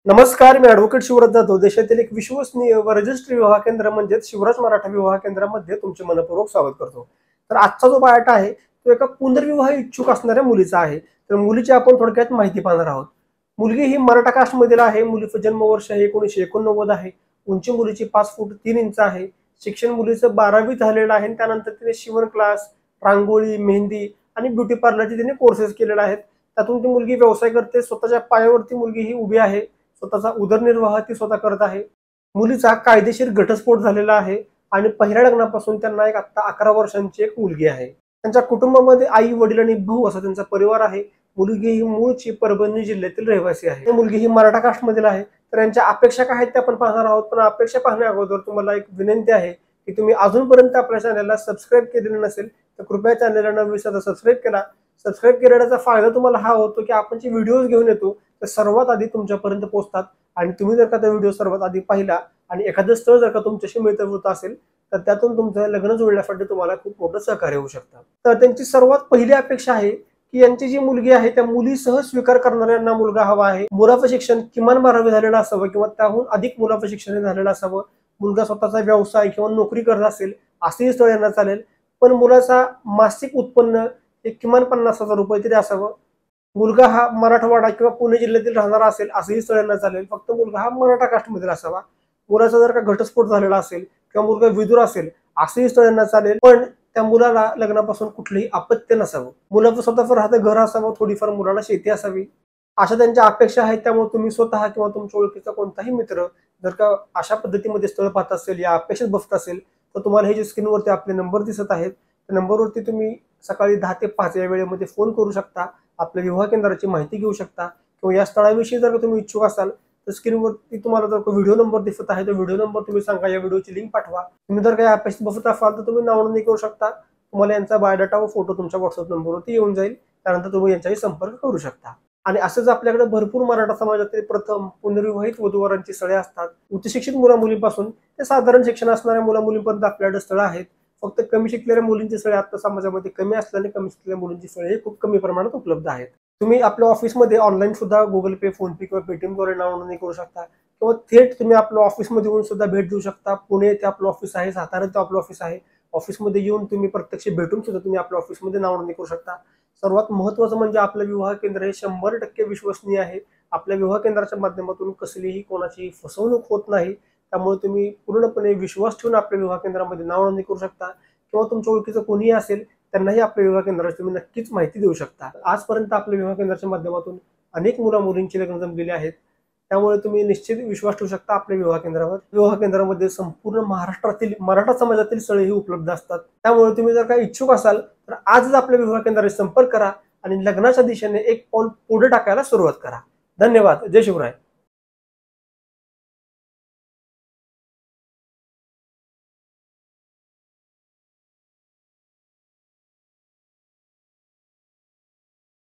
नमस्कार, मी ॲडव्होकेट शिवराज जाधव देशातील एक विश्वसनीय व रजिस्ट्री विवाह केंद्र म्हणजेच शिवराज मराठा विवाह केंद्रामध्ये तुमचे मनपूर्वक स्वागत करतो। तर आजचा जो बायोडाटा आहे तो एका पुनर्विवाह इच्छुक असणाऱ्या मुलीचा आहे। तर मुलीची आपण थोडक्यात माहिती पाहणार आहोत। मुलगी ही मराठा कास्ट मधील आहे। मुलीचं जन्मवर्ष 1989 आहे। उंची मुलीची 5 फूट 3 इंच आहे। शिक्षण मुलीचं 12वी झालेलं आहे। त्यानंतर तिने शिवण क्लास, रांगोळी, मेहंदी आणि ब्युटी पार्लरचे तिने कोर्सेस केलेले आहेत। त्यातून ती मुलगी व्यवसाय करते। स्वतःच्या पायावरती मुलगी ही उभी आहे। स्वतःचा उदरनिर्वाह ती स्वतः करत आहे। मुलीचा कायदेशीर घटस्फोट झालेला आहे आणि पहिल्या लग्नापासून त्यांना आता 11 वर्षांची एक मुलगी आहे। त्यांच्या कुटुंबामध्ये आई, वडील आणि भाऊ असा त्यांचा परिवार आहे। मुलगी ही मूळची परभणी जिल्ह्यातील रहिवासी आहे। मुलगी ही मराठा कास्ट मधील आहे। तर यांच्या अपेक्षा काय आहेत ते आपण पाहणार आहोत। पण अपेक्षा पाहण्या अगोदर तुम्हाला एक विनंती आहे की तुम्ही अजूनपर्यंत आपल्या चॅनलला सबस्क्राईब केलेलं नसेल तर कृपया चॅनलला न विसरता सबस्क्राईब करा। सबस्क्राईब केल्याचा फायदा तुम्हाला हा होतो की आपण जे व्हिडिओज घेऊन येतो ते सर्वात आधी तुमच्यापर्यंत पोहोचतात आणि तुम्ही जर का तो व्हिडिओ सर्वात आधी पाहिला आणि एखादं स्थळ जर का तुमच्याशी मिळतं होत असेल तर त्यातून तुमचं लग्न जुळण्यासाठी तुम्हाला खूप मोठं सहकार्य होऊ शकतं। तर त्यांची सर्वात पहिली अपेक्षा आहे की यांची जी मुलगी आहे त्या मुलीसह स्वीकार करणाऱ्यांना मुलगा हवा आहे। मुलाचं शिक्षण किमान 12वी झालेलं असावं किंवा त्याहून अधिक मुलाचं शिक्षण झालेलं असावं। मुलगा स्वतःचा व्यवसाय किंवा नोकरी करत असेल असेही स्थळ यांना चालेल। पण मुलाचा मासिक उत्पन्न हे किमान 50,000 रुपये तरी असावं। मुलगा हा मराठवाडा किंवा पुणे जिल्ह्यातील राहणारा असेल असंही स्थळांना चालेल। फक्त मुलगा हा मराठा कास्ट मधील असावा। मुलाचा जर का घटस्फोट झालेला असेल किंवा मुलगा विधुर असेल असंही स्थळांना चालेल। पण त्या मुलाला लग्नापासून कुठलीही आपत्ती नसावं। मुलाचं स्वतःचं राहतं घर असावं। थोडीफार मुलाला शेती असावी। अशा त्यांच्या अपेक्षा आहेत। त्यामुळे तुम्ही स्वतः किंवा तुमच्या ओळखीचा कोणताही मित्र जर का अशा पद्धतीमध्ये स्थळ पाहत असेल या अपेक्षेत बसत असेल तर तुम्हाला हे जे स्क्रीनवरती आपले नंबर दिसत आहेत त्या नंबरवरती तुम्ही सकाळी 10 ते 5 या वेळेमध्ये फोन करू शकता। आपल्या विवाह केंद्राची माहिती घेऊ शकता किंवा या स्थळाविषयी जर का तुम्ही इच्छुक असाल तर स्क्रीनवरती तुम्हाला जर व्हिडिओ नंबर दिसत आहे तर व्हिडिओ नंबर तुम्ही सांगा, या व्हिडिओची लिंक पाठवा। तुम्ही जर काही अपेक्षित बसत असाल तर तुम्ही नोंदणी करू शकता। तुम्हाला यांचा बायोडाटा व फोटो तुमच्या व्हॉट्सअप नंबरवरती येऊन जाईल। त्यानंतर तुम्ही यांच्याशी संपर्क करू शकता। आणि असंच आपल्याकडे भरपूर मराठा समाजातील प्रथम पुनर्विवाहित वधूवरांची स्थळे असतात। उच्च शिक्षित मुला मुलींपासून ते साधारण शिक्षण असणाऱ्या मुला मुलींपर्यंत आपल्याकडे स्थळं आहेत। फक्त कमी शिकलेल्या मुलींची स्थळे आता समाजामध्ये कमी असल्याने कमी शिकलेल्या मुलींची स्थळे खूप कमी प्रमाणात उपलब्ध आहेत। तुम्ही आपल्या ऑफिसमध्ये ऑनलाईन सुद्धा गुगल पे, फोन पे किंवा पेटीएम द्वारे नोंदणी करू शकता किंवा थेट तुम्ही आपल्या ऑफिसमध्ये येऊन सुद्धा भेट देऊ शकता। पुणे येथे आपलं ऑफिस आहे, सातारा येथे आपलं ऑफिस आहे। ऑफिसमध्ये येऊन तुम्ही प्रत्यक्ष भेटून सुद्धा तुम्ही आपल्या ऑफिसमध्ये नोंदणी करू शकता। सर्वात महत्त्वाचं म्हणजे आपलं विवाह केंद्र हे 100% विश्वसनीय आहे। आपल्या विवाह केंद्राच्या माध्यमातून कसलीही कोणाची फसवणूक होत नाही। त्यामुळे तुम्ही पूर्णपणे विश्वास ठेवून आपल्या विवाह केंद्रामध्ये नोंदणी करू शकता किंवा तुमच्या ओळखीचं कोणीही असेल त्यांनाही आपल्या विवाह केंद्राची तुम्ही नक्कीच माहिती देऊ शकता। आजपर्यंत आपल्या विवाह केंद्राच्या माध्यमातून अनेक मुला मुलींची लग्न जमलेली आहेत। त्यामुळे तुम्ही निश्चित विश्वास ठेवू शकता आपल्या विवाह केंद्रावर। विवाह केंद्रामध्ये संपूर्ण महाराष्ट्रातील मराठा समाजातील स्थळेही उपलब्ध असतात। त्यामुळे तुम्ही जर काही इच्छुक असाल तर आजच आपल्या विवाह केंद्राशी संपर्क करा आणि लग्नाच्या दिशेने एक पाऊल पुढे टाकायला सुरुवात करा। धन्यवाद। जय शिवराय।